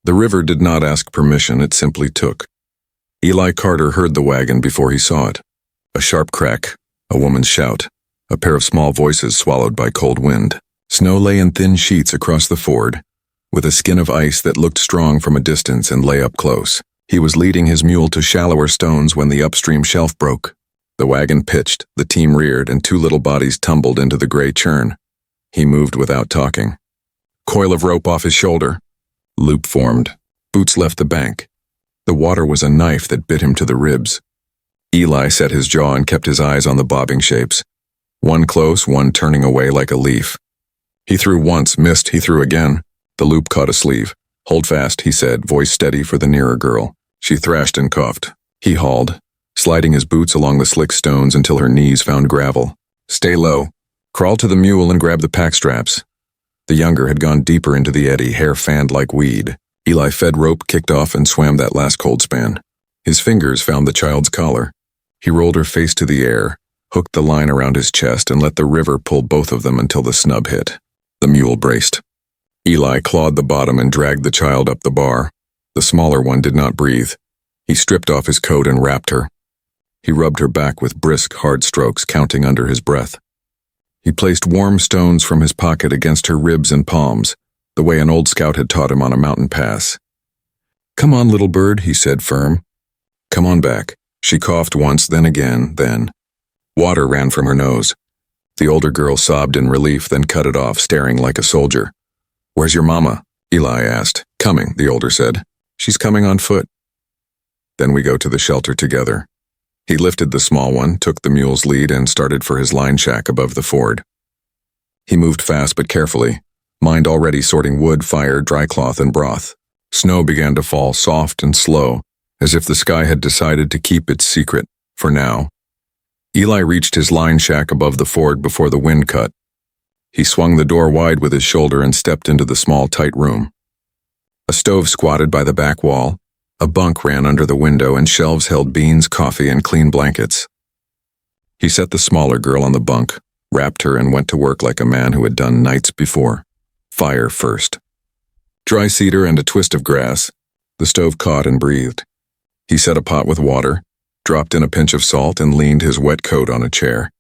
The river did not ask permission, it simply took. Eli Carter heard the wagon before he saw it. A sharp crack, a woman's shout, a pair of small voices swallowed by cold wind. Snow lay in thin sheets across the ford, with a skin of ice that looked strong from a distance and lay up close. He was leading his mule to shallower stones when the upstream shelf broke. The wagon pitched, the team reared, and two little bodies tumbled into the gray churn. He moved without talking. Coil of rope off his shoulder. Loop formed. Boots left the bank. The water was a knife that bit him to the ribs. Eli set his jaw and kept his eyes on the bobbing shapes. One close, one turning away like a leaf. He threw once, missed, he threw again. The loop caught a sleeve. Hold fast, he said, voice steady for the nearer girl. She thrashed and coughed. He hauled, sliding his boots along the slick stones until her knees found gravel. Stay low. Crawl to the mule and grab the pack straps. The younger had gone deeper into the eddy, hair fanned like weed. Eli fed rope, kicked off, and swam that last cold span. His fingers found the child's collar. He rolled her face to the air, hooked the line around his chest, and let the river pull both of them until the snub hit. The mule braced. Eli clawed the bottom and dragged the child up the bar. The smaller one did not breathe. He stripped off his coat and wrapped her. He rubbed her back with brisk, hard strokes, counting under his breath. He placed warm stones from his pocket against her ribs and palms, the way an old scout had taught him on a mountain pass. Come on, little bird, he said, firm. Come on back. She coughed once, then again, then. Water ran from her nose. The older girl sobbed in relief, then cut it off, staring like a soldier. Where's your mama? Eli asked. Coming, the older said. She's coming on foot. Then we go to the shelter together. He lifted the small one, took the mule's lead, and started for his line shack above the ford. He moved fast but carefully, mind already sorting wood, fire, dry cloth, and broth. Snow began to fall, soft and slow, as if the sky had decided to keep its secret, for now. Eli reached his line shack above the ford before the wind cut. He swung the door wide with his shoulder and stepped into the small, tight room. A stove squatted by the back wall, a bunk ran under the window, and shelves held beans, coffee, and clean blankets. He set the smaller girl on the bunk, wrapped her, and went to work like a man who had done nights before. Fire first. Dry cedar and a twist of grass. The stove caught and breathed. He set a pot with water, dropped in a pinch of salt, and leaned his wet coat on a chair.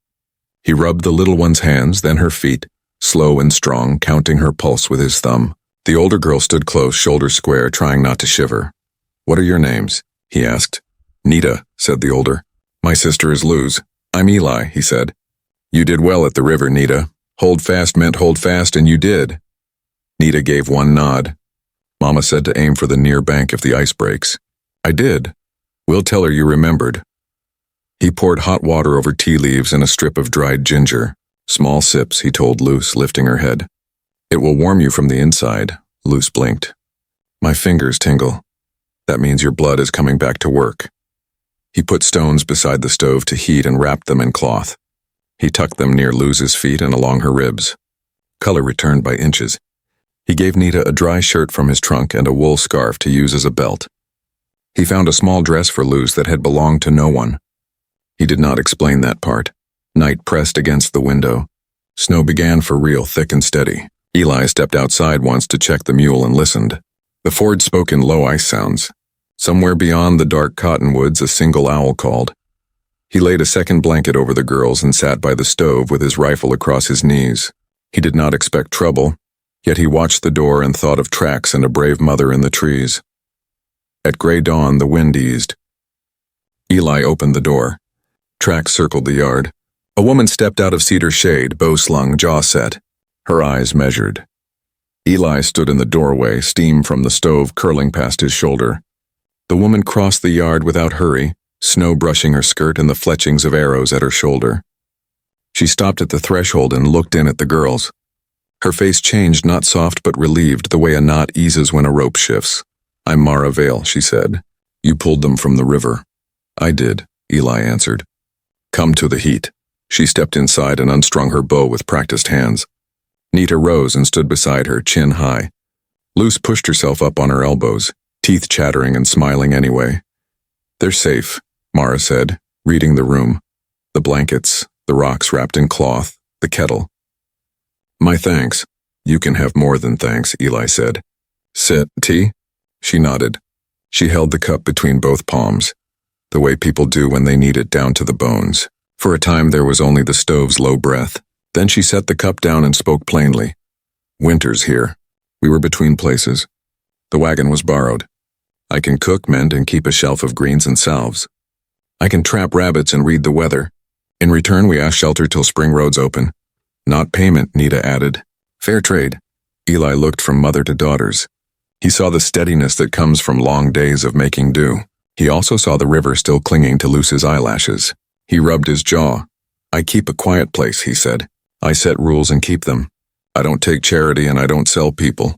He rubbed the little one's hands, then her feet, slow and strong, counting her pulse with his thumb. The older girl stood close, shoulders square, trying not to shiver. What are your names? He asked. Nita, said the older. My sister is Luz. I'm Eli, he said. You did well at the river, Nita. Hold fast meant hold fast, and you did. Nita gave one nod. Mama said to aim for the near bank if the ice breaks. I did. We'll tell her you remembered. He poured hot water over tea leaves and a strip of dried ginger. Small sips, he told Luce, lifting her head. It will warm you from the inside, Luce blinked. My fingers tingle. That means your blood is coming back to work. He put stones beside the stove to heat and wrapped them in cloth. He tucked them near Luz's feet and along her ribs. Color returned by inches. He gave Nita a dry shirt from his trunk and a wool scarf to use as a belt. He found a small dress for Luz that had belonged to no one. He did not explain that part. Night pressed against the window. Snow began for real, thick and steady. Eli stepped outside once to check the mule and listened. The ford spoke in low ice sounds. Somewhere beyond the dark cottonwoods, a single owl called. He laid a second blanket over the girls and sat by the stove with his rifle across his knees. He did not expect trouble, yet he watched the door and thought of tracks and a brave mother in the trees. At gray dawn, the wind eased. Eli opened the door. Tracks circled the yard. A woman stepped out of cedar shade, bow slung, jaw set. Her eyes measured. Eli stood in the doorway, steam from the stove curling past his shoulder. The woman crossed the yard without hurry, snow brushing her skirt and the fletchings of arrows at her shoulder. She stopped at the threshold and looked in at the girls. Her face changed, not soft but relieved, the way a knot eases when a rope shifts. I'm Mara Vale, she said. You pulled them from the river. I did, Eli answered. Come to the heat. She stepped inside and unstrung her bow with practiced hands. Nita rose and stood beside her, chin high. Luce pushed herself up on her elbows, teeth chattering and smiling anyway. They're safe, Mara said, reading the room. The blankets, the rocks wrapped in cloth, the kettle. My thanks. You can have more than thanks, Eli said. Sit, tea? She nodded. She held the cup between both palms, the way people do when they need it down to the bones. For a time there was only the stove's low breath. Then she set the cup down and spoke plainly. Winter's here. We were between places. The wagon was borrowed. I can cook, mend, and keep a shelf of greens and salves. I can trap rabbits and read the weather. In return, we ask shelter till spring roads open. Not payment, Nita added. Fair trade. Eli looked from mother to daughters. He saw the steadiness that comes from long days of making do. He also saw the river still clinging to Luce's eyelashes. He rubbed his jaw. I keep a quiet place, he said. I set rules and keep them. I don't take charity and I don't sell people.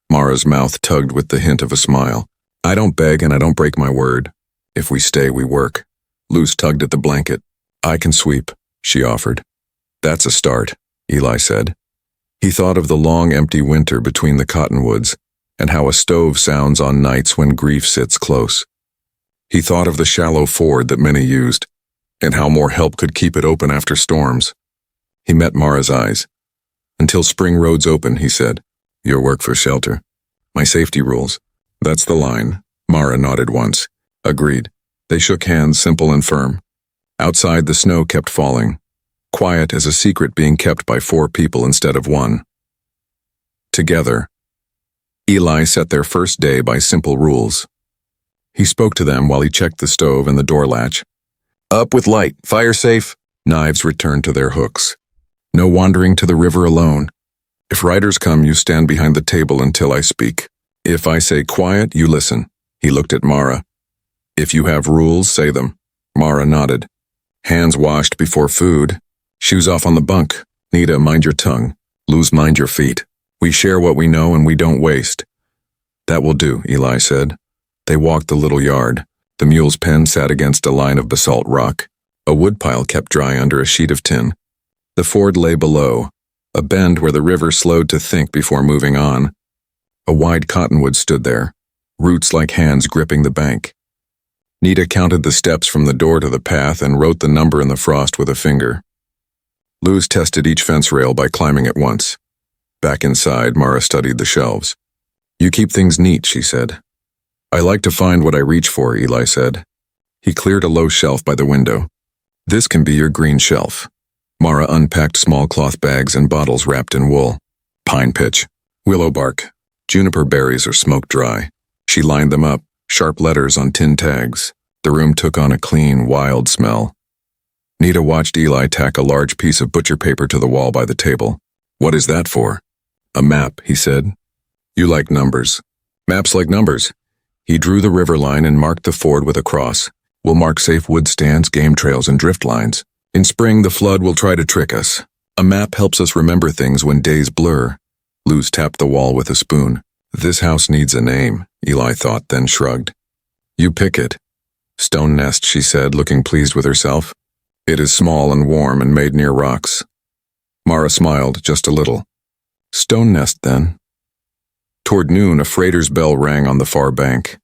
Mara's mouth tugged with the hint of a smile. I don't beg and I don't break my word. If we stay, we work. Luce tugged at the blanket. I can sweep, she offered. That's a start, Eli said. He thought of the long empty winter between the cottonwoods and how a stove sounds on nights when grief sits close. He thought of the shallow ford that many used and how more help could keep it open after storms. He met Mara's eyes. Until spring roads open, he said. Your work for shelter. My safety rules. That's the line. Mara nodded once. Agreed. They shook hands, simple and firm. Outside, the snow kept falling, quiet as a secret being kept by 4 people instead of 1. Together, Eli set their first day by simple rules. He spoke to them while he checked the stove and the door latch. Up with light, fire safe. Knives returned to their hooks. No wandering to the river alone. If riders come, you stand behind the table until I speak. If I say quiet, you listen. He looked at Mara. If you have rules, say them. Mara nodded. Hands washed before food. Shoes off on the bunk. Nita, mind your tongue. Luz, mind your feet. We share what we know and we don't waste. That will do, Eli said. They walked the little yard. The mule's pen sat against a line of basalt rock. A woodpile kept dry under a sheet of tin. The ford lay below, a bend where the river slowed to think before moving on. A wide cottonwood stood there, roots like hands gripping the bank. Nita counted the steps from the door to the path and wrote the number in the frost with a finger. Luz tested each fence rail by climbing it once. Back inside, Mara studied the shelves. You keep things neat, she said. I like to find what I reach for, Eli said. He cleared a low shelf by the window. This can be your green shelf. Mara unpacked small cloth bags and bottles wrapped in wool. Pine pitch, willow bark, juniper berries are smoked dry. She lined them up, sharp letters on tin tags. The room took on a clean, wild smell. Nita watched Eli tack a large piece of butcher paper to the wall by the table. What is that for? A map, he said. You like numbers. Maps like numbers. He drew the river line and marked the ford with a cross. We'll mark safe wood stands, game trails, and drift lines. In spring, the flood will try to trick us. A map helps us remember things when days blur. Luz tapped the wall with a spoon. This house needs a name, Eli thought, then shrugged. You pick it. Stone nest, she said, looking pleased with herself. It is small and warm and made near rocks. Mara smiled, just a little. Stone nest, then. Toward noon, a freighter's bell rang on the far bank.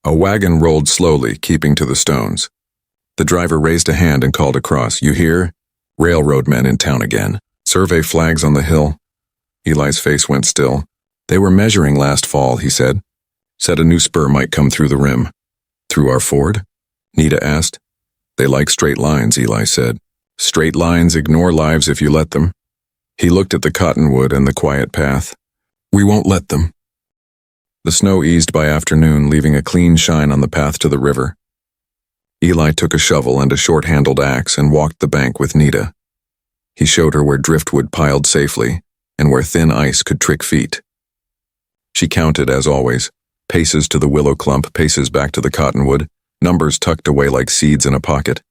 A wagon rolled slowly, keeping to the stones. The driver raised a hand and called across. You hear? Railroad men in town again. Survey flags on the hill. Eli's face went still. They were measuring last fall, he said. Said a new spur might come through the rim. Through our ford? Nita asked. They like straight lines, Eli said. Straight lines ignore lives if you let them. He looked at the cottonwood and the quiet path. We won't let them. The snow eased by afternoon, leaving a clean shine on the path to the river. Eli took a shovel and a short-handled axe and walked the bank with Nita. He showed her where driftwood piled safely and where thin ice could trick feet. She counted, as always, paces to the willow clump, paces back to the cottonwood, numbers tucked away like seeds in a pocket.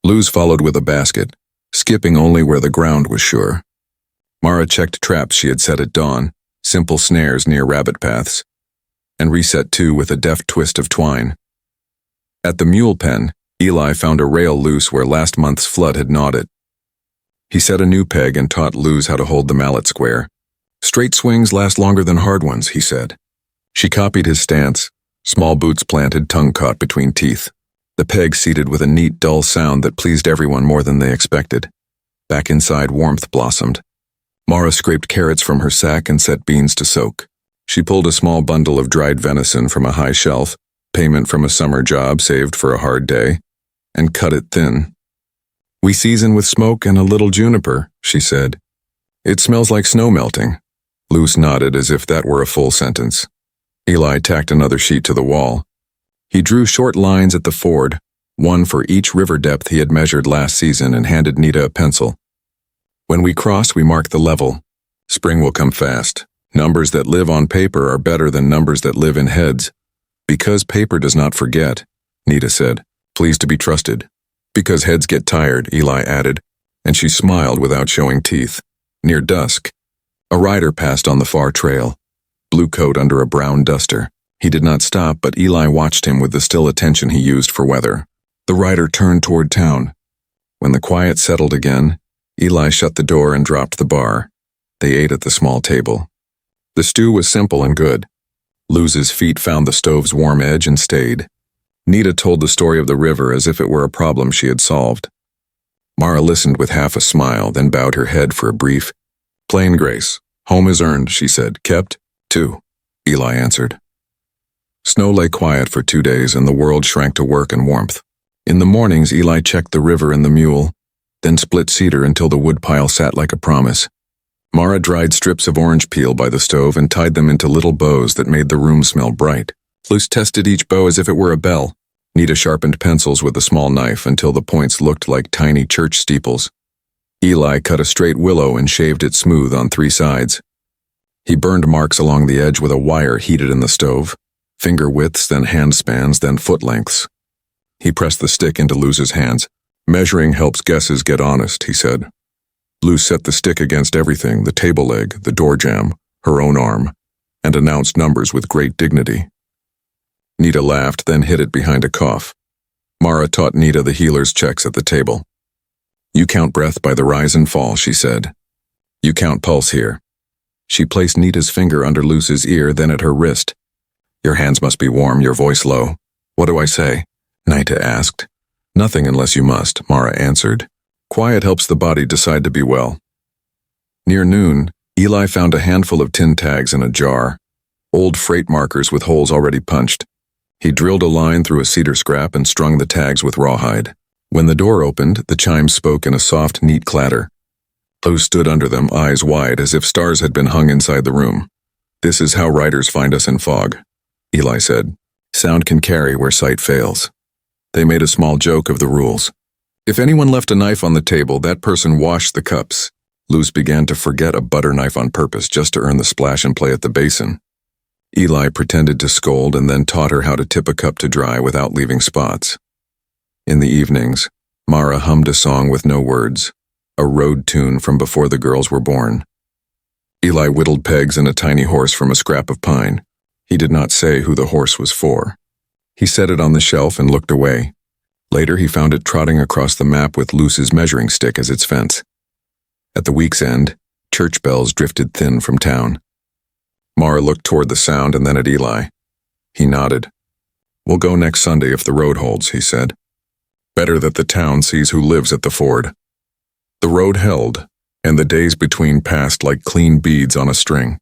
Luz followed with a basket, skipping only where the ground was sure. Mara checked traps she had set at dawn, simple snares near rabbit paths, and reset 2 with a deft twist of twine. At the mule pen, Eli found a rail loose where last month's flood had gnawed it. He set a new peg and taught Luz how to hold the mallet square. Straight swings last longer than hard ones, he said. She copied his stance, small boots planted, tongue caught between teeth. The peg seated with a neat, dull sound that pleased everyone more than they expected. Back inside, warmth blossomed. Mara scraped carrots from her sack and set beans to soak. She pulled a small bundle of dried venison from a high shelf, payment from a summer job saved for a hard day, and cut it thin. "We season with smoke and a little juniper," she said. "It smells like snow melting." Luce nodded as if that were a full sentence. Eli tacked another sheet to the wall. He drew short lines at the ford, one for each river depth he had measured last season, and handed Nita a pencil. "When we cross, we mark the level. Spring will come fast. Numbers that live on paper are better than numbers that live in heads. Because paper does not forget," Nita said, pleased to be trusted. "Because heads get tired," Eli added, and she smiled without showing teeth. Near dusk, a rider passed on the far trail, blue coat under a brown duster. He did not stop, but Eli watched him with the still attention he used for weather. The rider turned toward town. When the quiet settled again, Eli shut the door and dropped the bar. They ate at the small table. The stew was simple and good. Luz's feet found the stove's warm edge and stayed. Nita told the story of the river as if it were a problem she had solved. Mara listened with half a smile, then bowed her head for a brief, "Plain grace. Home is earned," she said. "Kept, too," Eli answered. Snow lay quiet for 2 days, and the world shrank to work and warmth. In the mornings, Eli checked the river and the mule, then split cedar until the woodpile sat like a promise. Mara dried strips of orange peel by the stove and tied them into little bows that made the room smell bright. Luce tested each bow as if it were a bell. Nita sharpened pencils with a small knife until the points looked like tiny church steeples. Eli cut a straight willow and shaved it smooth on 3 sides. He burned marks along the edge with a wire heated in the stove, finger widths, then hand spans, then foot lengths. He pressed the stick into Luz's hands. "Measuring helps guesses get honest," he said. Luz set the stick against everything, the table leg, the door jamb, her own arm, and announced numbers with great dignity. Nita laughed, then hid it behind a cough. Mara taught Nita the healer's checks at the table. "You count breath by the rise and fall," she said. "You count pulse here." She placed Nita's finger under Luz's ear, then at her wrist. "Your hands must be warm, your voice low." "What do I say?" Nita asked. "Nothing unless you must," Mara answered. "Quiet helps the body decide to be well." Near noon, Eli found a handful of tin tags in a jar, old freight markers with holes already punched. He drilled a line through a cedar scrap and strung the tags with rawhide. When the door opened, the chimes spoke in a soft, neat clatter. Luz stood under them, eyes wide, as if stars had been hung inside the room. "This is how riders find us in fog," Eli said. "Sound can carry where sight fails." They made a small joke of the rules. If anyone left a knife on the table, that person washed the cups. Luz began to forget a butter knife on purpose just to earn the splash and play at the basin. Eli pretended to scold and then taught her how to tip a cup to dry without leaving spots. In the evenings, Mara hummed a song with no words, a road tune from before the girls were born. Eli whittled pegs in a tiny horse from a scrap of pine. He did not say who the horse was for. He set it on the shelf and looked away. Later, he found it trotting across the map with Luz's measuring stick as its fence. At the week's end, church bells drifted thin from town. Mara looked toward the sound and then at Eli. He nodded. "We'll go next Sunday if the road holds," he said. "Better that the town sees who lives at the ford." The road held, and the days between passed like clean beads on a string.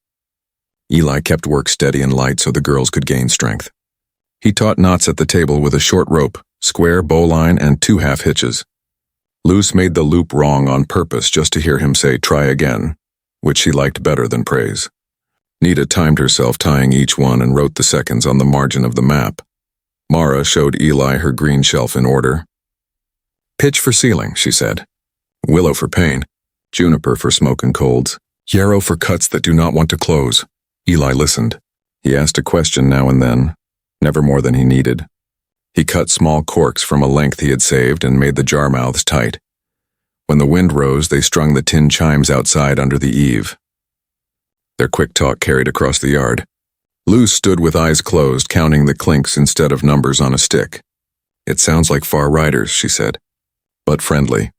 Eli kept work steady and light so the girls could gain strength. He taught knots at the table with a short rope, square bowline, and 2 half hitches. Luz made the loop wrong on purpose just to hear him say "try again," which she liked better than praise. Nita timed herself tying each one and wrote the seconds on the margin of the map. Mara showed Eli her green shelf in order. "Pitch for ceiling," she said. "Willow for pain. Juniper for smoke and colds. Yarrow for cuts that do not want to close." Eli listened. He asked a question now and then, never more than he needed. He cut small corks from a length he had saved and made the jar mouths tight. When the wind rose, they strung the tin chimes outside under the eave. Their quick talk carried across the yard. Luz stood with eyes closed, counting the clinks instead of numbers on a stick. "It sounds like far riders," she said, "but friendly."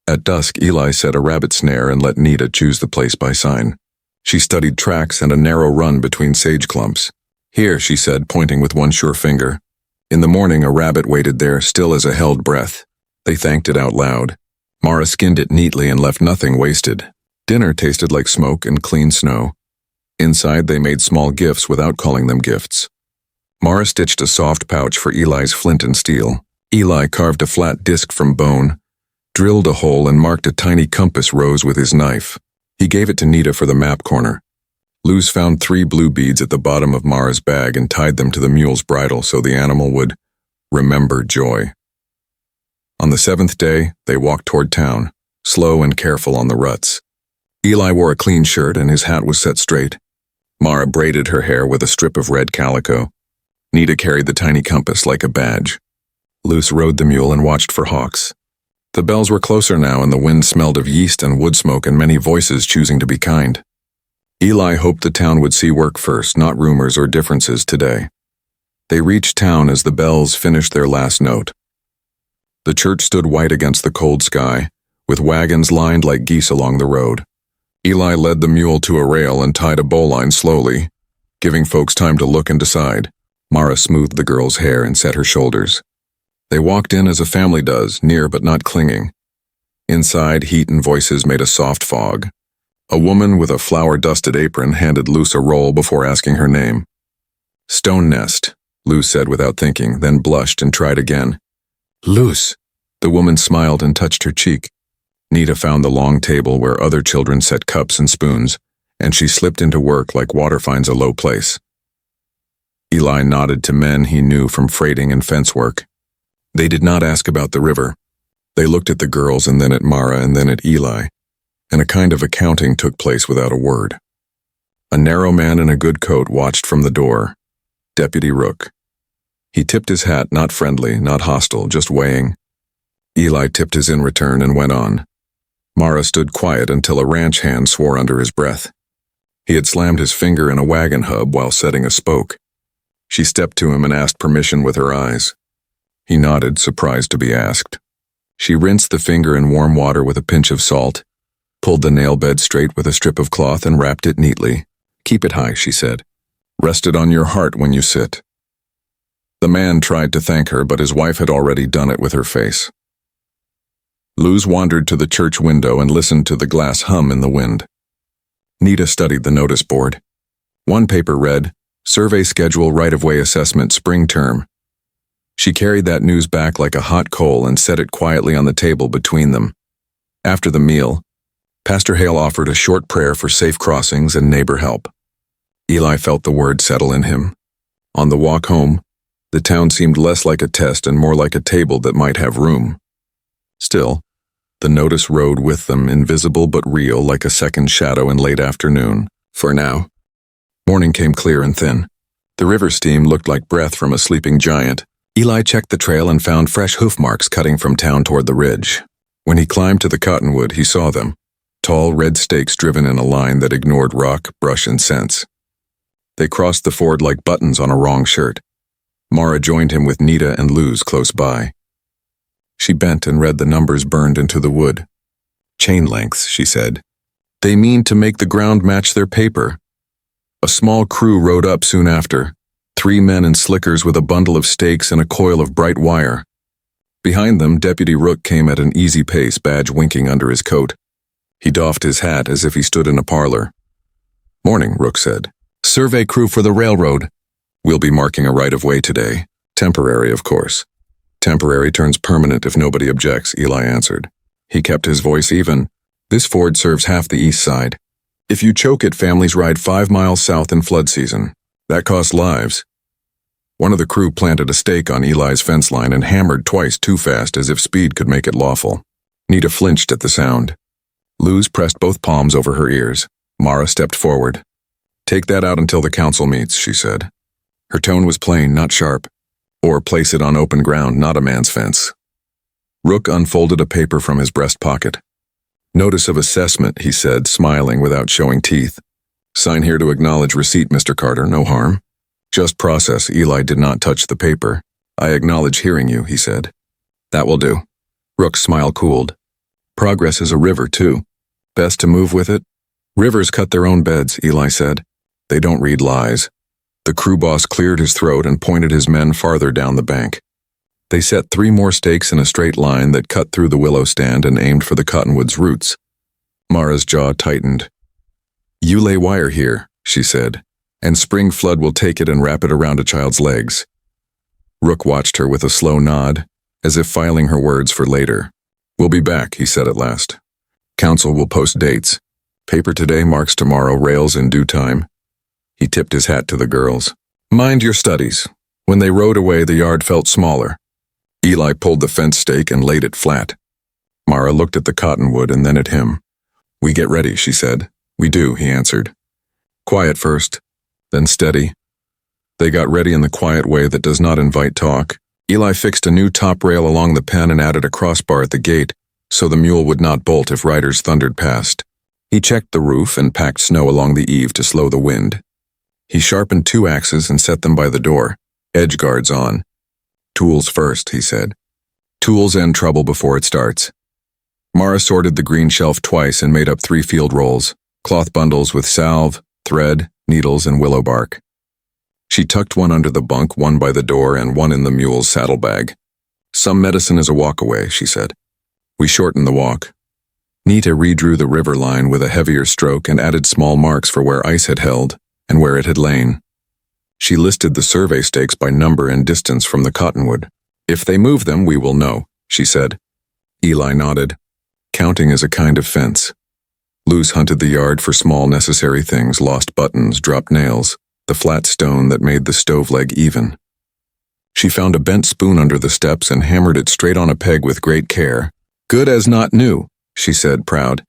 At dusk, Eli set a rabbit snare and let Nita choose the place by sign. She studied tracks and a narrow run between sage clumps. "Here," she said, pointing with one sure finger. In the morning, a rabbit waited there, still as a held breath. They thanked it out loud. Mara skinned it neatly and left nothing wasted. Dinner tasted like smoke and clean snow. Inside, they made small gifts without calling them gifts. Mara stitched a soft pouch for Eli's flint and steel. Eli carved a flat disc from bone, drilled a hole, and marked a tiny compass rose with his knife. He gave it to Nita for the map corner. Luz found 3 blue beads at the bottom of Mara's bag and tied them to the mule's bridle so the animal would remember joy. On the 7th day, they walked toward town, slow and careful on the ruts. Eli wore a clean shirt and his hat was set straight. Mara braided her hair with a strip of red calico. Nita carried the tiny compass like a badge. Luz rode the mule and watched for hawks. The bells were closer now and the wind smelled of yeast and wood smoke and many voices choosing to be kind. Eli hoped the town would see work first, not rumors or differences today. They reached town as the bells finished their last note. The church stood white against the cold sky, with wagons lined like geese along the road. Eli led the mule to a rail and tied a bowline slowly, giving folks time to look and decide. Mara smoothed the girl's hair and set her shoulders. They walked in as a family does, near but not clinging. Inside, heat and voices made a soft fog. A woman with a flour-dusted apron handed Luz a roll before asking her name. "Stone Nest," Luz said without thinking, then blushed and tried again. "Luz." The woman smiled and touched her cheek. Nita found the long table where other children set cups and spoons, and she slipped into work like water finds a low place. Eli nodded to men he knew from freighting and fence work. They did not ask about the river. They looked at the girls and then at Mara and then at Eli, and a kind of accounting took place without a word. A narrow man in a good coat watched from the door. Deputy Rook. He tipped his hat, not friendly, not hostile, just weighing. Eli tipped his in return and went on. Mara stood quiet until a ranch hand swore under his breath. He had slammed his finger in a wagon hub while setting a spoke. She stepped to him and asked permission with her eyes. He nodded, surprised to be asked. She rinsed the finger in warm water with a pinch of salt, pulled the nail bed straight with a strip of cloth and wrapped it neatly. "Keep it high," she said. "Rest it on your heart when you sit." The man tried to thank her, but his wife had already done it with her face. Luz wandered to the church window and listened to the glass hum in the wind. Nita studied the notice board. One paper read, "Survey Schedule Right-of-Way Assessment Spring Term." She carried that news back like a hot coal and set it quietly on the table between them. After the meal, Pastor Hale offered a short prayer for safe crossings and neighbor help. Eli felt the word settle in him. On the walk home, the town seemed less like a test and more like a table that might have room. Still, the notice rode with them, invisible but real, like a second shadow in late afternoon. For now. Morning came clear and thin. The river steam looked like breath from a sleeping giant. Eli checked the trail and found fresh hoof marks cutting from town toward the ridge. When he climbed to the Cottonwood, he saw them. Tall red stakes driven in a line that ignored rock, brush, and scents. They crossed the ford like buttons on a wrong shirt. Mara joined him with Nita and Luz close by. She bent and read the numbers burned into the wood. "Chain lengths," she said. "They mean to make the ground match their paper." A small crew rode up soon after. 3 men in slickers with a bundle of stakes and a coil of bright wire. Behind them, Deputy Rook came at an easy pace, badge winking under his coat. He doffed his hat as if he stood in a parlor. "Morning," Rook said. "Survey crew for the railroad. We'll be marking a right-of-way today. Temporary, of course." "Temporary turns permanent if nobody objects," Eli answered. He kept his voice even. "This ford serves half the east side. If you choke it, families ride 5 miles south in flood season. That costs lives." One of the crew planted a stake on Eli's fence line and hammered twice too fast as if speed could make it lawful. Nita flinched at the sound. Luz pressed both palms over her ears. Mara stepped forward. "Take that out until the council meets," she said. Her tone was plain, not sharp. "Or place it on open ground, not a man's fence." Rook unfolded a paper from his breast pocket. "Notice of assessment," he said, smiling without showing teeth. "Sign here to acknowledge receipt, Mr. Carter, no harm." "Just process." Eli did not touch the paper. "I acknowledge hearing you," he said. "That will do." Rook's smile cooled. "Progress is a river, too. Best to move with it?" "Rivers cut their own beds," Eli said. "They don't read lies." The crew boss cleared his throat and pointed his men farther down the bank. They set 3 more stakes in a straight line that cut through the willow stand and aimed for the cottonwood's roots. Mara's jaw tightened. "You lay wire here," she said, and spring flood will take it and wrap it around a child's legs. Rook watched her with a slow nod, as if filing her words for later. We'll be back, he said at last. Council will post dates. Paper today marks tomorrow, rails in due time. He tipped his hat to the girls. Mind your studies. When they rode away, the yard felt smaller. Eli pulled the fence stake and laid it flat. Mara looked at the cottonwood and then at him. We get ready, she said. We do, he answered. Quiet first, then steady. They got ready in the quiet way that does not invite talk. Eli fixed a new top rail along the pen and added a crossbar at the gate, so the mule would not bolt if riders thundered past. He checked the roof and packed snow along the eave to slow the wind. He sharpened 2 axes and set them by the door, edge guards on. Tools first, he said. Tools end trouble before it starts. Mara sorted the green shelf twice and made up 3 field rolls, cloth bundles with salve, thread, needles, and willow bark. She tucked one under the bunk, one by the door, and one in the mule's saddlebag. Some medicine is a walk away, she said. We shortened the walk. Nita redrew the river line with a heavier stroke and added small marks for where ice had held and where it had lain. She listed the survey stakes by number and distance from the cottonwood. If they move them, we will know, she said. Eli nodded. Counting is a kind of fence. Luce hunted the yard for small necessary things, lost buttons, dropped nails, the flat stone that made the stove leg even. She found a bent spoon under the steps and hammered it straight on a peg with great care. Good as not new, she said, proud.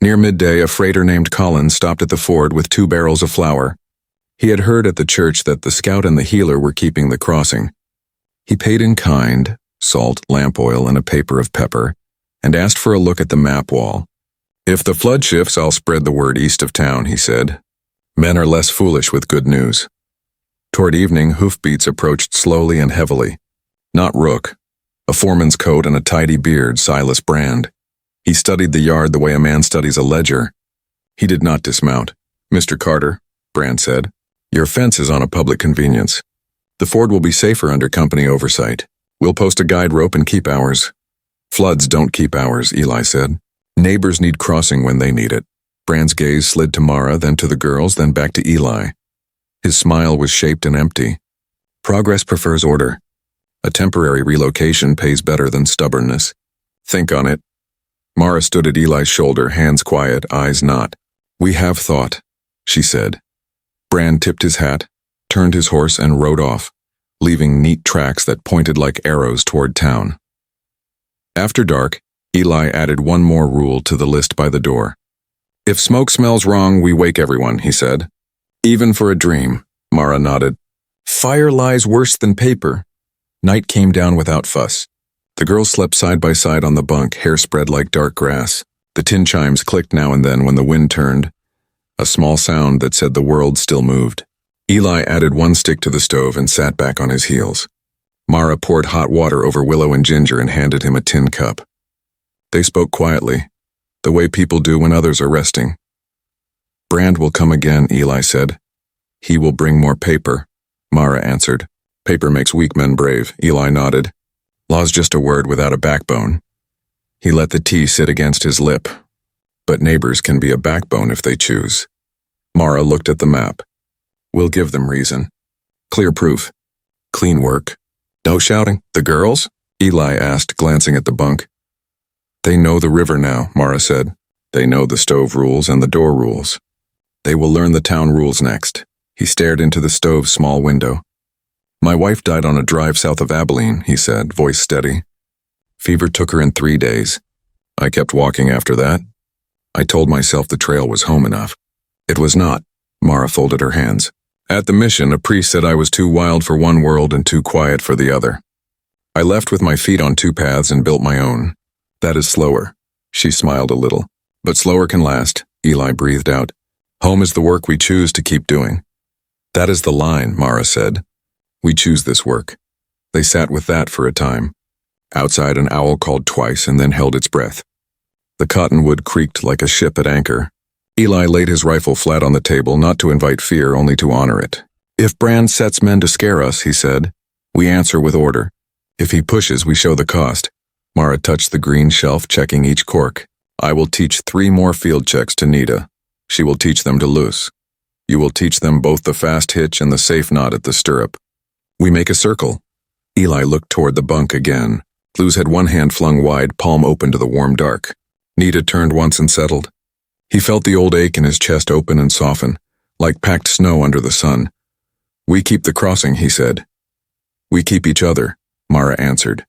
Near midday, a freighter named Collins stopped at the ford with 2 barrels of flour. He had heard at the church that the scout and the healer were keeping the crossing. He paid in kind, salt, lamp oil, and a paper of pepper, and asked for a look at the map wall. If the flood shifts, I'll spread the word east of town, he said. Men are less foolish with good news. Toward evening, hoofbeats approached slowly and heavily. Not Rook. A foreman's coat and a tidy beard, Silas Brand. He studied the yard the way a man studies a ledger. He did not dismount. Mr. Carter, Brand said, your fence is on a public convenience. The ford will be safer under company oversight. We'll post a guide rope and keep ours. Floods don't keep ours, Eli said. Neighbors need crossing when they need it. Brand's gaze slid to Mara, then to the girls, then back to Eli. His smile was shaped and empty. Progress prefers order. A temporary relocation pays better than stubbornness. Think on it. Mara stood at Eli's shoulder, hands quiet, eyes not. We have thought, she said. Brand tipped his hat, turned his horse, and rode off, leaving neat tracks that pointed like arrows toward town. After dark, Eli added one more rule to the list by the door. If smoke smells wrong, we wake everyone, he said. Even for a dream, Mara nodded. Fire lies worse than paper. Night came down without fuss. The girls slept side by side on the bunk, hair spread like dark grass. The tin chimes clicked now and then when the wind turned, a small sound that said the world still moved. Eli added 1 stick to the stove and sat back on his heels. Mara poured hot water over Willow and Ginger and handed him a tin cup. They spoke quietly, the way people do when others are resting. Brand will come again, Eli said. He will bring more paper, Mara answered. Paper makes weak men brave, Eli nodded. Law's just a word without a backbone. He let the tea sit against his lip. But neighbors can be a backbone if they choose. Mara looked at the map. We'll give them reason. Clear proof. Clean work. No shouting. The girls? Eli asked, glancing at the bunk. They know the river now, Mara said. They know the stove rules and the door rules. They will learn the town rules next. He stared into the stove's small window. My wife died on a drive south of Abilene, he said, voice steady. Fever took her in 3 days. I kept walking after that. I told myself the trail was home enough. It was not. Mara folded her hands. At the mission, a priest said I was too wild for one world and too quiet for the other. I left with my feet on 2 paths and built my own. That is slower. She smiled a little. But slower can last, Eli breathed out. Home is the work we choose to keep doing. That is the line, Mara said. We choose this work. They sat with that for a time. Outside, an owl called twice and then held its breath. The cottonwood creaked like a ship at anchor. Eli laid his rifle flat on the table, not to invite fear, only to honor it. If Brand sets men to scare us, he said, we answer with order. If he pushes, we show the cost. Mara touched the green shelf, checking each cork. I will teach 3 more field checks to Nita. She will teach them to Luce. You will teach them both the fast hitch and the safe knot at the stirrup. We make a circle. Eli looked toward the bunk again. Luz had one hand flung wide, palm open to the warm dark. Nita turned once and settled. He felt the old ache in his chest open and soften, like packed snow under the sun. We keep the crossing, he said. We keep each other, Mara answered.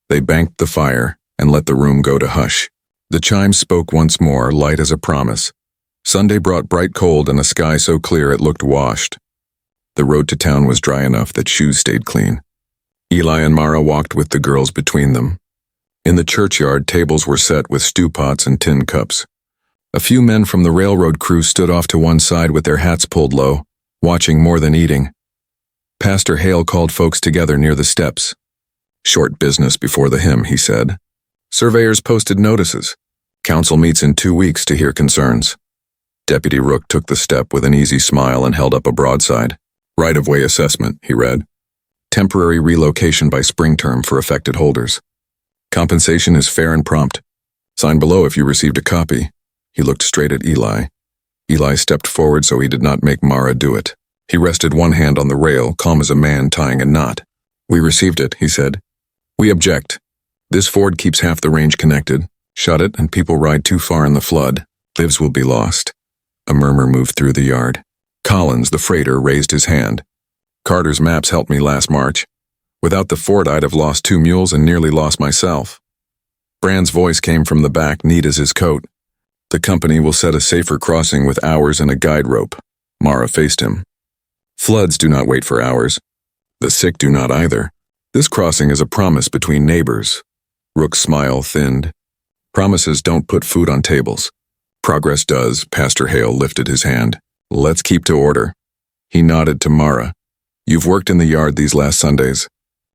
They banked the fire and let the room go to hush. The chimes spoke once more, light as a promise. Sunday brought bright cold and a sky so clear it looked washed. The road to town was dry enough that shoes stayed clean. Eli and Mara walked with the girls between them. In the churchyard, tables were set with stew pots and tin cups. A few men from the railroad crew stood off to one side with their hats pulled low, watching more than eating. Pastor Hale called folks together near the steps. Short business before the hymn, he said. Surveyors posted notices. Council meets in 2 weeks to hear concerns. Deputy Rook took the step with an easy smile and held up a broadside. Right-of-way assessment, he read. Temporary relocation by spring term for affected holders. Compensation is fair and prompt. Sign below if you received a copy. He looked straight at Eli. Eli stepped forward so he did not make Mara do it. He rested one hand on the rail, calm as a man tying a knot. We received it, he said. We object. This ford keeps half the range connected. Shut it and people ride too far in the flood. Lives will be lost. A murmur moved through the yard. Collins, the freighter, raised his hand. Carter's maps helped me last March. Without the ford, I'd have lost 2 mules and nearly lost myself. Brand's voice came from the back, neat as his coat. The company will set a safer crossing with hours and a guide rope. Mara faced him. Floods do not wait for hours. The sick do not either. This crossing is a promise between neighbors. Rook's smile thinned. Promises don't put food on tables. Progress does. Pastor Hale lifted his hand. Let's keep to order. He nodded to Mara. You've worked in the yard these last Sundays.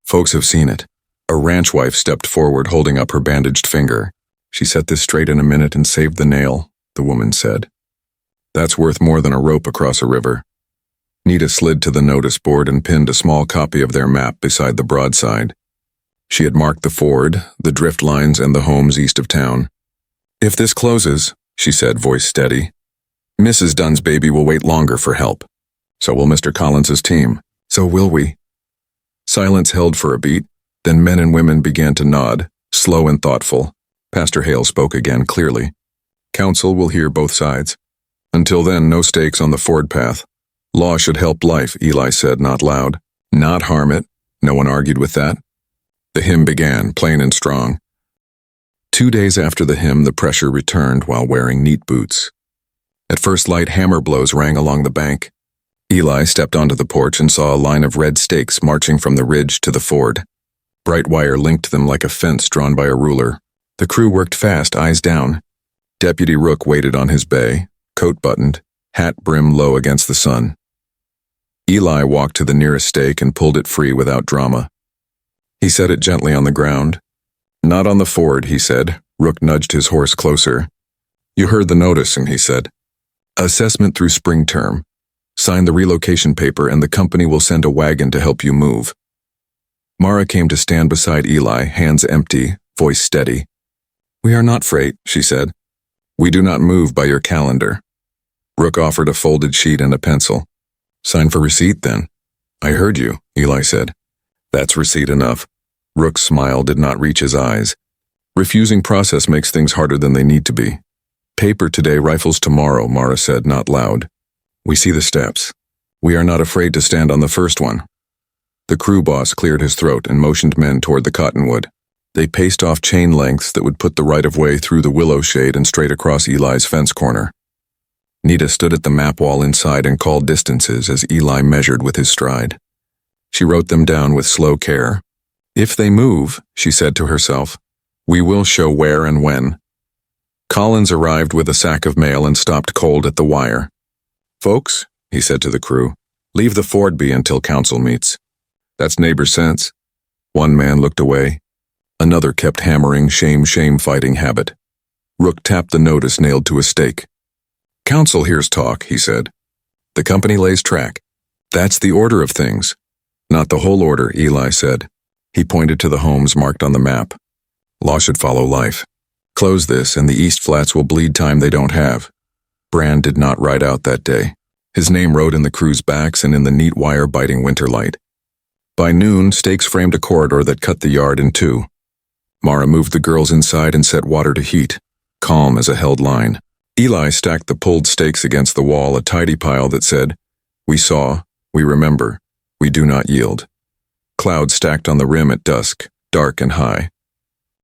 Folks have seen it. A ranch wife stepped forward, holding up her bandaged finger. She set this straight in a minute and saved the nail, the woman said. That's worth more than a rope across a river. Nita slid to the notice board and pinned a small copy of their map beside the broadside. She had marked the ford, the drift lines, and the homes east of town. If this closes, she said, voice steady, Mrs. Dunn's baby will wait longer for help. So will Mr. Collins's team. So will we. Silence held for a beat, then men and women began to nod, slow and thoughtful. Pastor Hale spoke again clearly. Council will hear both sides. Until then, no stakes on the ford path. Law should help life, Eli said, not loud. Not harm it. No one argued with that. The hymn began, plain and strong. 2 days after the hymn, the pressure returned while wearing neat boots. At first light, hammer blows rang along the bank. Eli stepped onto the porch and saw a line of red stakes marching from the ridge to the ford. Bright wire linked them like a fence drawn by a ruler. The crew worked fast, eyes down. Deputy Rook waited on his bay, coat buttoned, hat brim low against the sun. Eli walked to the nearest stake and pulled it free without drama. He set it gently on the ground. Not on the ford, he said. Rook nudged his horse closer. You heard the notice, and he said. Assessment through spring term. Sign the relocation paper and the company will send a wagon to help you move. Mara came to stand beside Eli, hands empty, voice steady. We are not freight, she said. We do not move by your calendar. Rook offered a folded sheet and a pencil. Sign for receipt, then. I heard you, Eli said. That's receipt enough. Rook's smile did not reach his eyes. Refusing process makes things harder than they need to be. Paper today, rifles tomorrow, Mara said, not loud. We see the steps. We are not afraid to stand on the first one. The crew boss cleared his throat and motioned men toward the Cottonwood. They paced off chain lengths that would put the right-of-way through the willow shade and straight across Eli's fence corner. Nita stood at the map wall inside and called distances as Eli measured with his stride. She wrote them down with slow care. If they move, she said to herself, we will show where and when. Collins arrived with a sack of mail and stopped cold at the wire. Folks, he said to the crew, leave the ford be until council meets. That's neighbor sense. One man looked away. Another kept hammering shame fighting habit. Rook tapped the notice nailed to a stake. Council hears talk, he said. The company lays track. That's the order of things. Not the whole order, Eli said. He pointed to the homes marked on the map. Law should follow life. Close this and the East Flats will bleed time they don't have. Brand did not ride out that day. His name wrote in the crew's backs and in the neat wire-biting winter light. By noon, stakes framed a corridor that cut the yard in two. Mara moved the girls inside and set water to heat, calm as a held line. Eli stacked the pulled stakes against the wall, a tidy pile that said, "We saw, we remember, we do not yield." Clouds stacked on the rim at dusk, dark and high.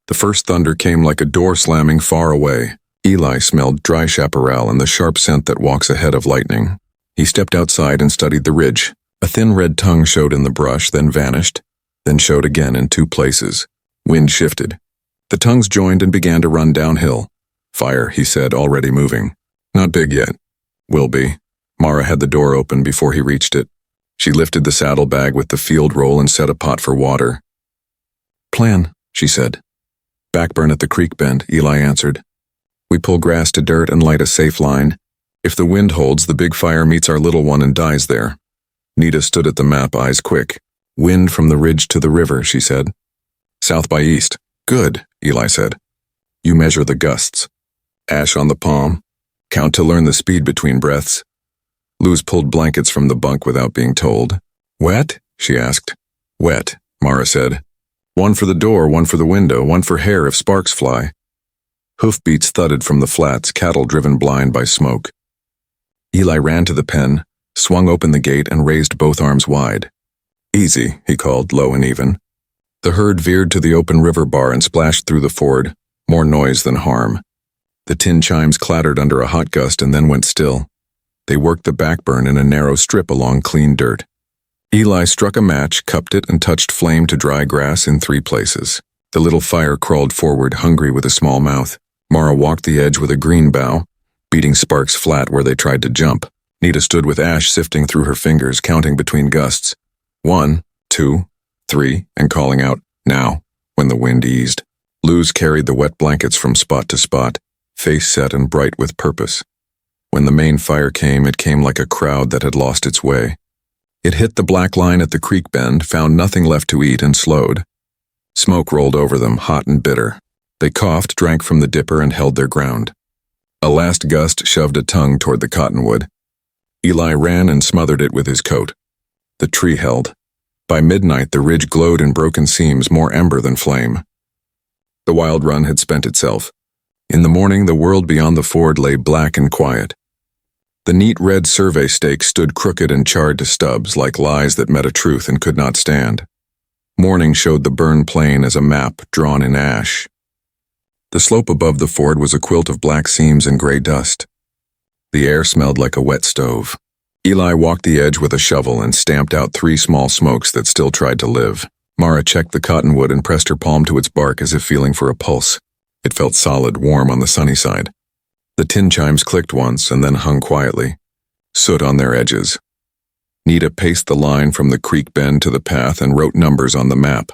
The first thunder came like a door slamming far away. Eli smelled dry chaparral and the sharp scent that walks ahead of lightning. He stepped outside and studied the ridge. A thin red tongue showed in the brush, then vanished, then showed again in two places. Wind shifted. The tongues joined and began to run downhill. "Fire," he said, already moving. "Not big yet." "Will be." Mara had the door open before he reached it. She lifted the saddlebag with the field roll and set a pot for water. "Plan," she said. "Backburn at the creek bend," Eli answered. "We pull grass to dirt and light a safe line. If the wind holds, the big fire meets our little one and dies there." Nita stood at the map, eyes quick. "Wind from the ridge to the river," she said. "South by east." "Good," Eli said. "You measure the gusts. Ash on the palm. Count to learn the speed between breaths." Luz pulled blankets from the bunk without being told. "Wet?" she asked. "Wet," Mara said. "One for the door, one for the window, one for hair if sparks fly." Hoofbeats thudded from the flats, cattle driven blind by smoke. Eli ran to the pen, swung open the gate, and raised both arms wide. "Easy," he called, low and even. The herd veered to the open river bar and splashed through the ford, more noise than harm. The tin chimes clattered under a hot gust and then went still. They worked the backburn in a narrow strip along clean dirt. Eli struck a match, cupped it, and touched flame to dry grass in 3 places. The little fire crawled forward, hungry with a small mouth. Mara walked the edge with a green bough, beating sparks flat where they tried to jump. Nita stood with ash sifting through her fingers, counting between gusts. 1, 2, 3, and calling out, "Now," when the wind eased. Luz carried the wet blankets from spot to spot, face set and bright with purpose. When the main fire came, it came like a crowd that had lost its way. It hit the black line at the creek bend, found nothing left to eat, and slowed. Smoke rolled over them, hot and bitter. They coughed, drank from the dipper, and held their ground. A last gust shoved a tongue toward the cottonwood. Eli ran and smothered it with his coat. The tree held. By midnight, the ridge glowed in broken seams, more ember than flame. The wild run had spent itself. In the morning, the world beyond the ford lay black and quiet. The neat red survey stakes stood crooked and charred to stubs, like lies that met a truth and could not stand. Morning showed the burned plain as a map drawn in ash. The slope above the ford was a quilt of black seams and gray dust. The air smelled like a wet stove. Eli walked the edge with a shovel and stamped out 3 small smokes that still tried to live. Mara checked the cottonwood and pressed her palm to its bark as if feeling for a pulse. It felt solid, warm on the sunny side. The tin chimes clicked once and then hung quietly, soot on their edges. Nita paced the line from the creek bend to the path and wrote numbers on the map.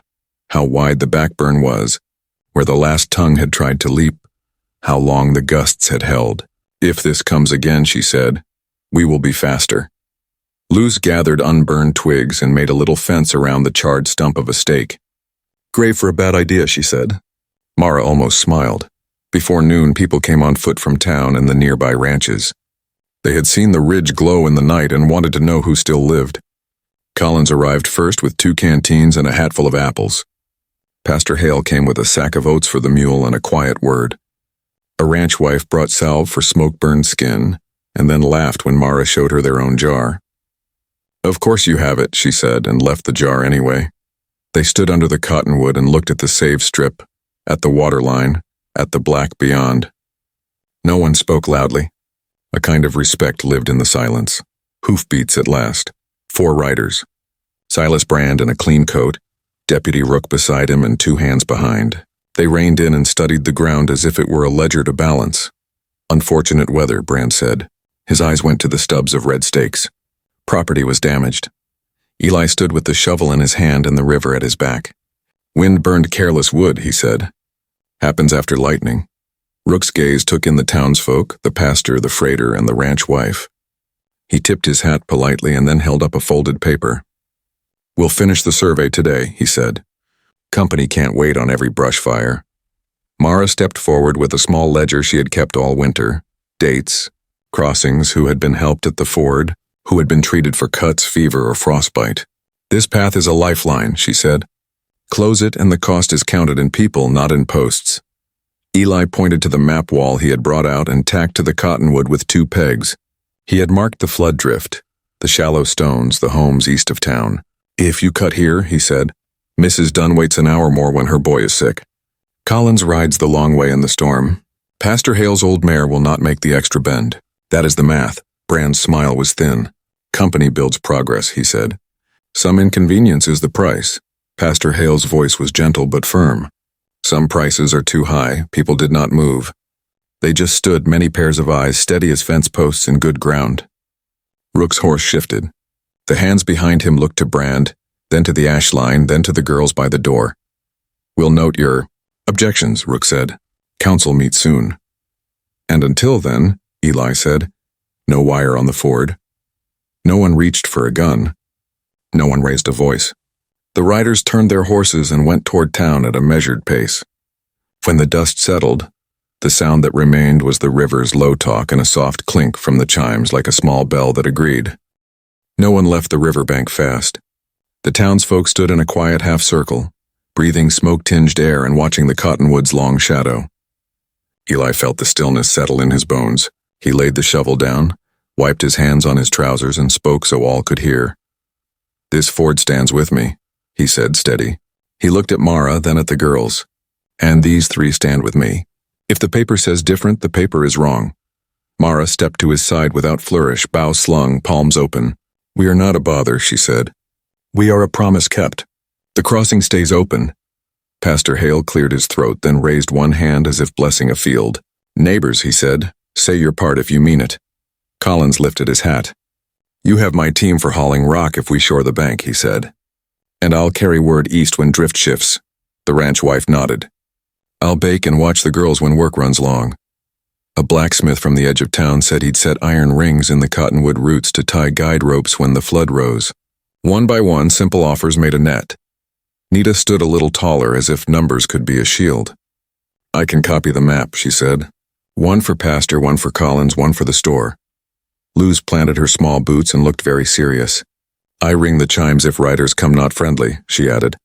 How wide the backburn was, where the last tongue had tried to leap, how long the gusts had held. "If this comes again," she said, "we will be faster." Luz gathered unburned twigs and made a little fence around the charred stump of a stake. "Grave for a bad idea," she said. Mara almost smiled. Before noon, people came on foot from town and the nearby ranches. They had seen the ridge glow in the night and wanted to know who still lived. Collins arrived first with 2 canteens and a hatful of apples. Pastor Hale came with a sack of oats for the mule and a quiet word. A ranch wife brought salve for smoke-burned skin, and then laughed when Mara showed her their own jar. "Of course you have it," she said, and left the jar anyway. They stood under the cottonwood and looked at the save strip, at the waterline, at the black beyond. No one spoke loudly. A kind of respect lived in the silence. Hoofbeats at last. 4 riders. Silas Brand in a clean coat, Deputy Rook beside him and 2 hands behind. They reined in and studied the ground as if it were a ledger to balance. "Unfortunate weather," Brand said. His eyes went to the stubs of red stakes. Property was damaged. Eli stood with the shovel in his hand and the river at his back. "Wind burned careless wood," he said. "Happens after lightning." Rook's gaze took in the townsfolk, the pastor, the freighter, and the ranch wife. He tipped his hat politely and then held up a folded paper. "We'll finish the survey today," he said. "Company can't wait on every brush fire." Mara stepped forward with a small ledger she had kept all winter. Dates, crossings, who had been helped at the ford, who had been treated for cuts, fever, or frostbite. "This path is a lifeline," she said. "Close it and the cost is counted in people, not in posts." Eli pointed to the map wall he had brought out and tacked to the cottonwood with 2 pegs. He had marked the flood drift, the shallow stones, the homes east of town. "If you cut here," he said, "Mrs. Dunn waits an hour more when her boy is sick. Collins rides the long way in the storm. Pastor Hale's old mare will not make the extra bend. That is the math." Brand's smile was thin. "Company builds progress," he said. "Some inconvenience is the price." Pastor Hale's voice was gentle but firm. "Some prices are too high. People did not move. They just stood, many pairs of eyes, steady as fence posts in good ground." Rook's horse shifted. The hands behind him looked to Brand, then to the ash line, then to the girls by the door. "We'll note your objections," Rook said. "Council meets soon." "And until then," Eli said, "no wire on the ford." No one reached for a gun. No one raised a voice. The riders turned their horses and went toward town at a measured pace. When the dust settled, the sound that remained was the river's low talk and a soft clink from the chimes like a small bell that agreed. No one left the riverbank fast. The townsfolk stood in a quiet half-circle, breathing smoke-tinged air and watching the cottonwood's long shadow. Eli felt the stillness settle in his bones. He laid the shovel down, wiped his hands on his trousers, and spoke so all could hear. "This ford stands with me," he said, steady. He looked at Mara, then at the girls. "And these 3 stand with me. If the paper says different, the paper is wrong." Mara stepped to his side without flourish, bow slung, palms open. "We are not a bother," she said. "We are a promise kept. The crossing stays open." Pastor Hale cleared his throat, then raised one hand as if blessing a field. "Neighbors," he said, "say your part if you mean it." Collins lifted his hat. "You have my team for hauling rock if we shore the bank," he said. "And I'll carry word east when drift shifts." The ranch wife nodded. "I'll bake and watch the girls when work runs long." A blacksmith from the edge of town said he'd set iron rings in the cottonwood roots to tie guide ropes when the flood rose. One by one, simple offers made a net. Nita stood a little taller, as if numbers could be a shield. "I can copy the map," she said. "One for Pastor, one for Collins, one for the store." Luz planted her small boots and looked very serious. "I ring the chimes if riders come not friendly," she added.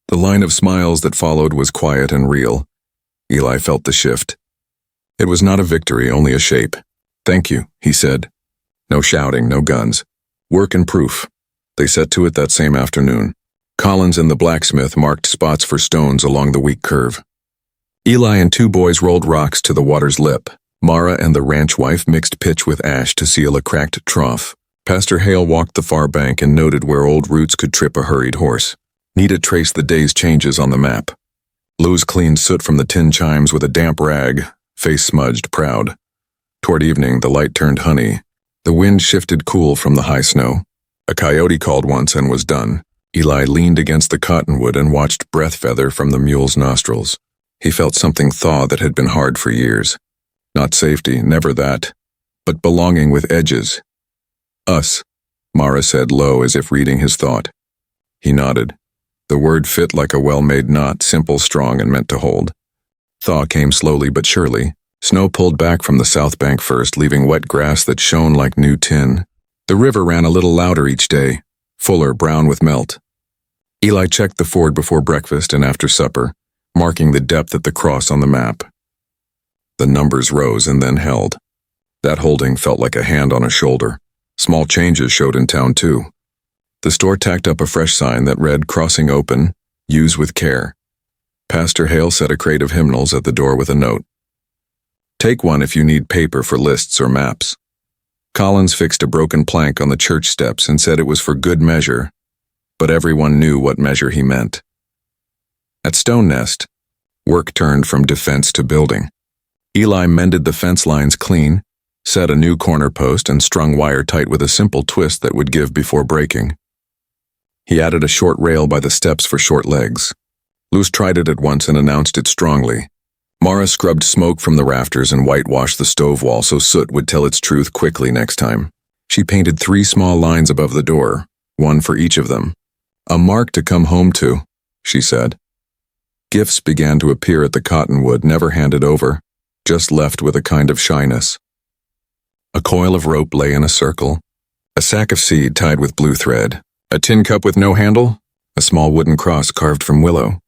The line of smiles that followed was quiet and real. Eli felt the shift. It was not a victory, only a shape. "Thank you," he said. No shouting, no guns. Work and proof. They set to it that same afternoon. Collins and the blacksmith marked spots for stones along the weak curve. Eli and 2 boys rolled rocks to the water's lip. Mara and the ranch wife mixed pitch with ash to seal a cracked trough. Pastor Hale walked the far bank and noted where old roots could trip a hurried horse. Nita traced the day's changes on the map. Luz cleaned soot from the tin chimes with a damp rag, face smudged, proud. Toward evening, the light turned honey. The wind shifted cool from the high snow. A coyote called once and was done. Eli leaned against the cottonwood and watched breath feather from the mule's nostrils. He felt something thaw that had been hard for years. Not safety, never that, but belonging with edges. "Us," Mara said low as if reading his thought. He nodded. The word fit like a well-made knot, simple, strong, and meant to hold. Thaw came slowly but surely. Snow pulled back from the south bank first, leaving wet grass that shone like new tin. The river ran a little louder each day, fuller, brown with melt. Eli checked the ford before breakfast and after supper, marking the depth at the cross on the map. The numbers rose and then held. That holding felt like a hand on a shoulder. Small changes showed in town, too. The store tacked up a fresh sign that read, "Crossing open, use with care." Pastor Hale set a crate of hymnals at the door with a note. "Take one if you need paper for lists or maps." Collins fixed a broken plank on the church steps and said it was for good measure, but everyone knew what measure he meant. At Stone Nest, work turned from defense to building. Eli mended the fence lines clean, set a new corner post, and strung wire tight with a simple twist that would give before breaking. He added a short rail by the steps for short legs. Luz tried it at once and announced it strongly. Mara scrubbed smoke from the rafters and whitewashed the stove wall so soot would tell its truth quickly next time. She painted 3 small lines above the door, one for each of them. "A mark to come home to," she said. Gifts began to appear at the cottonwood, never handed over, just left with a kind of shyness. A coil of rope lay in a circle. A sack of seed tied with blue thread. A tin cup with no handle. A small wooden cross carved from willow.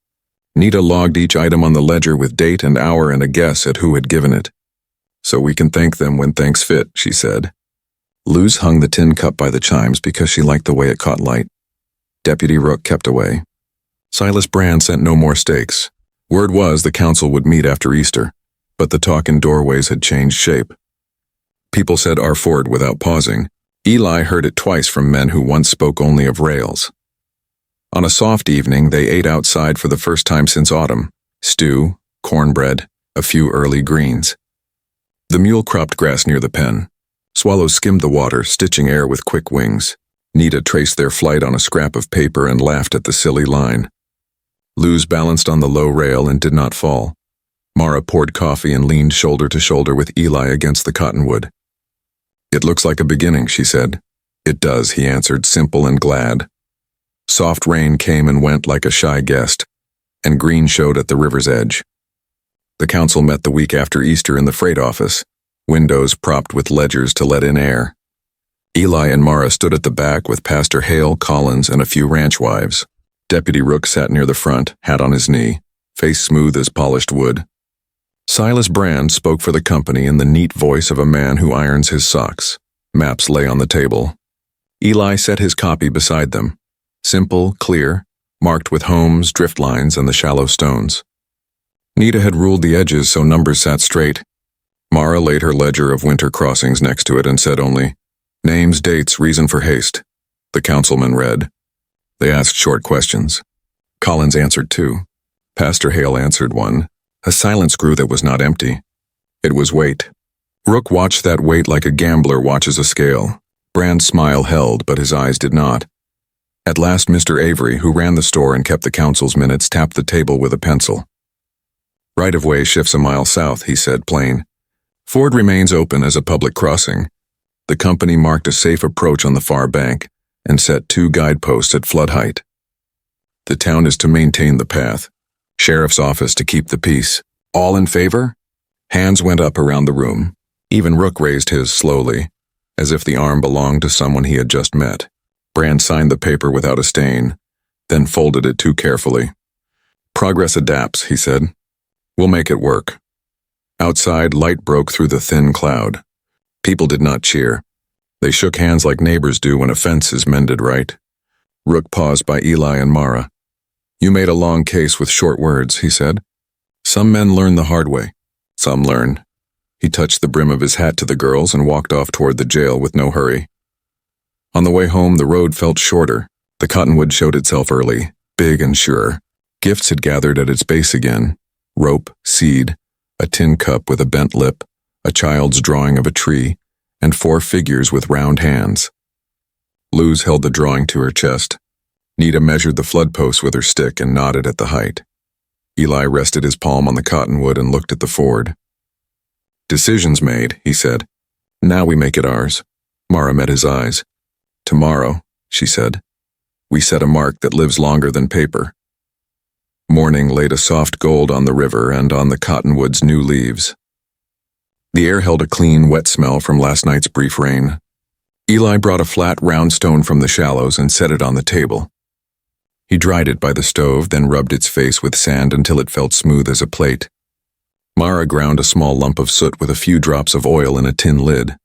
Nita logged each item on the ledger with date and hour and a guess at who had given it. "So we can thank them when thanks fit," she said. Luz hung the tin cup by the chimes because she liked the way it caught light. Deputy Rook kept away. Silas Brand sent no more stakes. Word was the council would meet after Easter, but the talk in doorways had changed shape. People said "our Ford" without pausing. Eli heard it twice from men who once spoke only of rails. On a soft evening, they ate outside for the first time since autumn. Stew, cornbread, a few early greens. The mule cropped grass near the pen. Swallows skimmed the water, stitching air with quick wings. Nita traced their flight on a scrap of paper and laughed at the silly line. Luz balanced on the low rail and did not fall. Mara poured coffee and leaned shoulder to shoulder with Eli against the cottonwood. "It looks like a beginning," she said. "It does," he answered, simple and glad. Soft rain came and went like a shy guest, and green showed at the river's edge. The council met the week after Easter in the freight office, windows propped with ledgers to let in air. Eli and Mara stood at the back with Pastor Hale, Collins, and a few ranch wives. Deputy Rook sat near the front, hat on his knee, face smooth as polished wood. Silas Brand spoke for the company in the neat voice of a man who irons his socks. Maps lay on the table. Eli set his copy beside them. Simple, clear, marked with homes, drift lines, and the shallow stones. Nita had ruled the edges so numbers sat straight. Mara laid her ledger of winter crossings next to it and said only, "Names, dates, reason for haste." The councilman read. They asked short questions. Collins answered two. Pastor Hale answered one. A silence grew that was not empty. It was wait. Rook watched that wait like a gambler watches a scale. Brand's smile held, but his eyes did not. At last Mr. Avery, who ran the store and kept the council's minutes, tapped the table with a pencil. "Right-of-way shifts a mile south," he said, plain. "Ford remains open as a public crossing." The company marked a safe approach on the far bank and set 2 guideposts at flood height. The town is to maintain the path. Sheriff's office to keep the peace. All in favor? Hands went up around the room. Even Rook raised his slowly, as if the arm belonged to someone he had just met. Brand signed the paper without a stain, then folded it too carefully. "Progress adapts," he said. "We'll make it work." Outside, light broke through the thin cloud. People did not cheer. They shook hands like neighbors do when a fence is mended right. Rook paused by Eli and Mara. "You made a long case with short words," he said. "Some men learn the hard way. Some learn." He touched the brim of his hat to the girls and walked off toward the jail with no hurry. On the way home, the road felt shorter. The cottonwood showed itself early, big and sure. Gifts had gathered at its base again. Rope, seed, a tin cup with a bent lip, a child's drawing of a tree, and 4 figures with round hands. Luz held the drawing to her chest. Nita measured the flood posts with her stick and nodded at the height. Eli rested his palm on the cottonwood and looked at the ford. "Decisions made," he said. "Now we make it ours." Mara met his eyes. "Tomorrow," she said, "we set a mark that lives longer than paper." Morning laid a soft gold on the river and on the cottonwood's new leaves. The air held a clean, wet smell from last night's brief rain. Eli brought a flat, round stone from the shallows and set it on the table. He dried it by the stove, then rubbed its face with sand until it felt smooth as a plate. Mara ground a small lump of soot with a few drops of oil in a tin lid.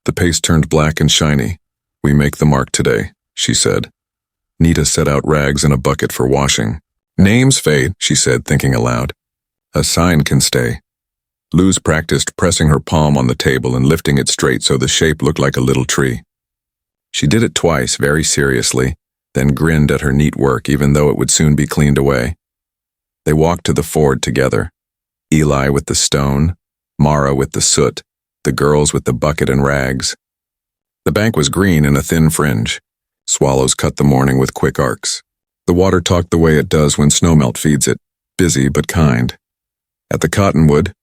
The paste turned black and shiny. "We make the mark today," she said. Nita set out rags and a bucket for washing. "Names fade," she said, thinking aloud. "A sign can stay." Luz practiced pressing her palm on the table and lifting it straight so the shape looked like a little tree. She did it twice, very seriously, then grinned at her neat work even though it would soon be cleaned away. They walked to the ford together. Eli with the stone, Mara with the soot, the girls with the bucket and rags. The bank was green in a thin fringe. Swallows cut the morning with quick arcs. The water talked the way it does when snowmelt feeds it, busy but kind. At the cottonwood,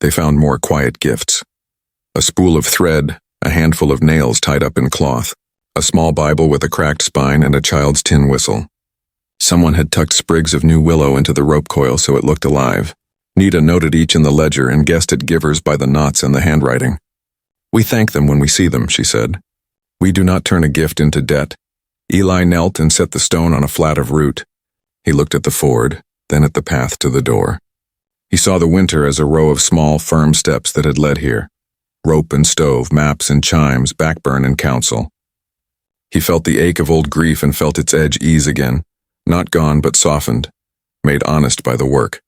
they found more quiet gifts. A spool of thread, a handful of nails tied up in cloth, a small Bible with a cracked spine and a child's tin whistle. Someone had tucked sprigs of new willow into the rope coil so it looked alive. Nita noted each in the ledger and guessed at givers by the knots and the handwriting. "We thank them when we see them," she said. We do not turn a gift into debt. Eli knelt and set the stone on a flat of root. He looked at the ford, then at the path to the door. He saw the winter as a row of small, firm steps that had led here. Rope and stove, maps and chimes, backburn and counsel. He felt the ache of old grief and felt its edge ease again, not gone but softened, made honest by the work.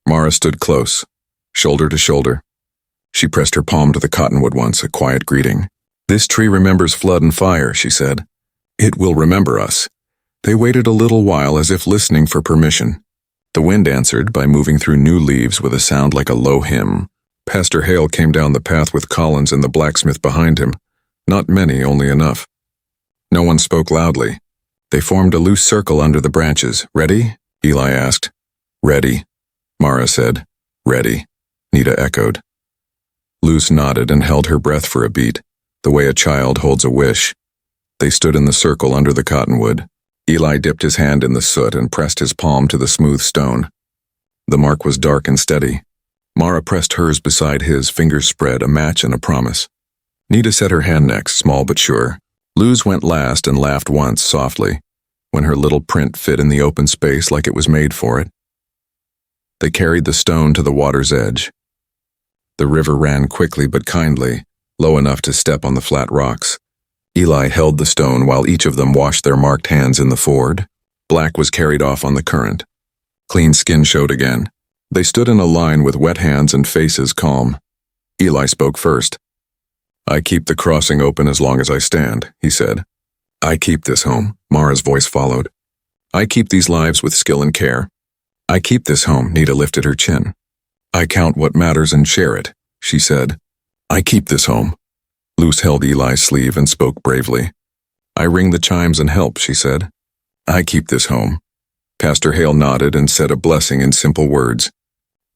Mara stood close, shoulder to shoulder. She pressed her palm to the cottonwood once, a quiet greeting. "This tree remembers flood and fire," she said. "It will remember us." They waited a little while as if listening for permission. The wind answered by moving through new leaves with a sound like a low hymn. Pastor Hale came down the path with Collins and the blacksmith behind him. Not many, only enough. No one spoke loudly. They formed a loose circle under the branches. "Ready?" Eli asked. "Ready," Mara said. "Ready," Nita echoed. Luce nodded and held her breath for a beat, the way a child holds a wish. They stood in the circle under the cottonwood. Eli dipped his hand in the soot and pressed his palm to the smooth stone. The mark was dark and steady. Mara pressed hers beside his, fingers spread, a match and a promise. Nita set her hand next, small but sure. Luz went last and laughed once, softly, when her little print fit in the open space like it was made for it. They carried the stone to the water's edge. The river ran quickly but kindly, low enough to step on the flat rocks. Eli held the stone while each of them washed their marked hands in the ford. Black was carried off on the current. Clean skin showed again. They stood in a line with wet hands and faces calm. Eli spoke first. "I keep the crossing open as long as I stand," he said. "I keep this home," Mara's voice followed. "I keep these lives with skill and care. I keep this home," Nita lifted her chin. "I count what matters and share it," she said. "I keep this home." Luce held Eli's sleeve and spoke bravely. "I ring the chimes and help," she said. "I keep this home." Pastor Hale nodded and said a blessing in simple words.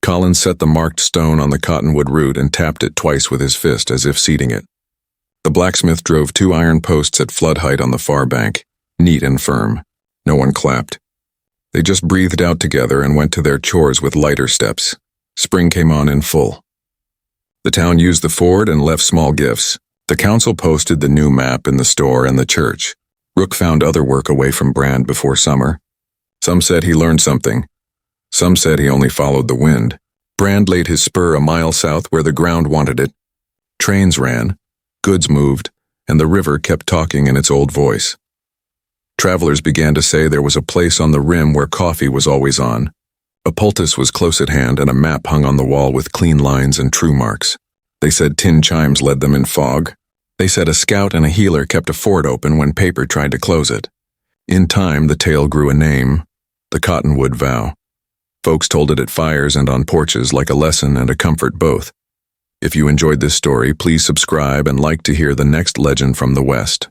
Collins set the marked stone on the cottonwood root and tapped it twice with his fist as if seeding it. The blacksmith drove 2 iron posts at flood height on the far bank, neat and firm. No one clapped. They just breathed out together and went to their chores with lighter steps. Spring came on in full. The town used the ford and left small gifts. The council posted the new map in the store and the church. Rook found other work away from Brand before summer. Some said he learned something. Some said he only followed the wind. Brand laid his spur a mile south where the ground wanted it. Trains ran, goods moved, and the river kept talking in its old voice. Travelers began to say there was a place on the rim where coffee was always on. A poultice was close at hand and a map hung on the wall with clean lines and true marks. They said tin chimes led them in fog. They said a scout and a healer kept a ford open when paper tried to close it. In time, the tale grew a name, the Cottonwood Vow. Folks told it at fires and on porches like a lesson and a comfort both. If you enjoyed this story, please subscribe and like to hear the next legend from the West.